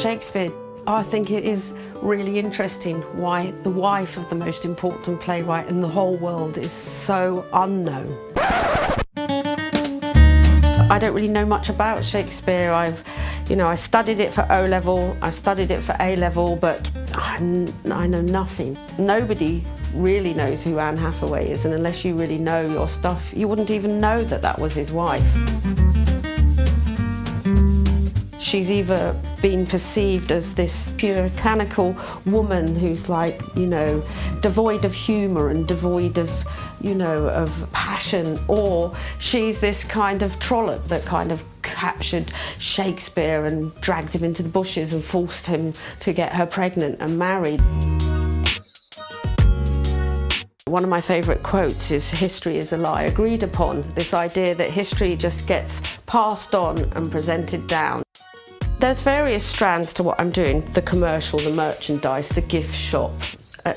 Shakespeare. I think it is really interesting why the wife of the most important playwright in the whole world is so unknown. I don't really know much about Shakespeare. I studied it for O-level, I studied it for A-level, but I know nothing. Nobody really knows who Anne Hathaway is, and unless you really know your stuff, you wouldn't even know that that was his wife. She's either been perceived as this puritanical woman who's like, devoid of humour and devoid of, of passion, or she's this kind of trollop that kind of captured Shakespeare and dragged him into the bushes and forced him to get her pregnant and married. One of my favourite quotes is, "History is a lie agreed upon." This idea that history just gets passed on and presented down. There's various strands to what I'm doing: the commercial, the merchandise, the gift shop,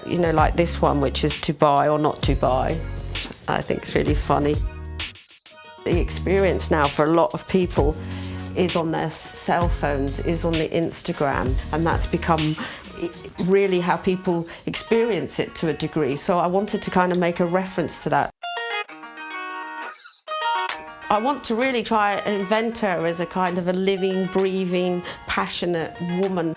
like this one, which is to buy or not to buy. I think it's really funny. The experience now for a lot of people is on their cell phones, is on the Instagram, and that's become really how people experience it to a degree. So I wanted to kind of make a reference to that. I want to really try and invent her as a kind of a living, breathing, passionate woman.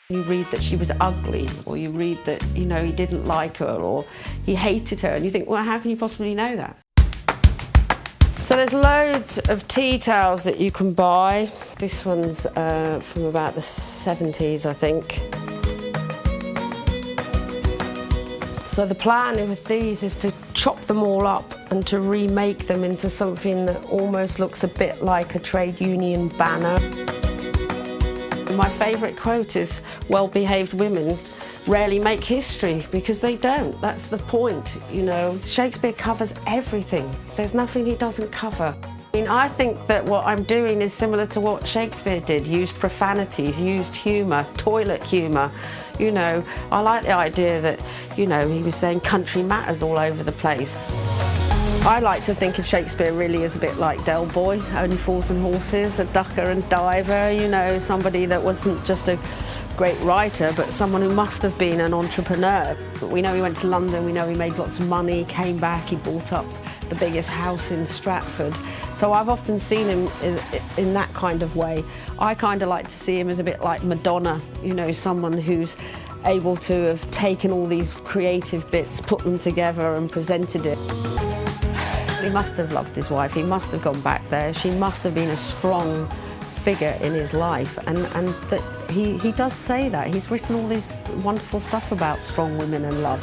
You read that she was ugly, or you read that, he didn't like her, or he hated her, and you think, well, how can you possibly know that? So there's loads of tea towels that you can buy. This one's from about the 70s, I think. So the plan with these is to chop them all up and to remake them into something that almost looks a bit like a trade union banner. My favourite quote is, "Well-behaved women rarely make history," because they don't. That's the point, Shakespeare covers everything. There's nothing he doesn't cover. I think that what I'm doing is similar to what Shakespeare did: used profanities, used humour, toilet humour. I like the idea that, he was saying country matters all over the place. I like to think of Shakespeare really as a bit like Del Boy, only fools and horses, a ducker and diver, somebody that wasn't just a great writer, but someone who must have been an entrepreneur. We know he went to London, we know he made lots of money, came back, he bought up the biggest house in Stratford. So I've often seen him in that kind of way. I kind of like to see him as a bit like Madonna, someone who's able to have taken all these creative bits, put them together and presented it. He must have loved his wife, he must have gone back there, she must have been a strong figure in his life, and that he does say that. He's written all this wonderful stuff about strong women and love.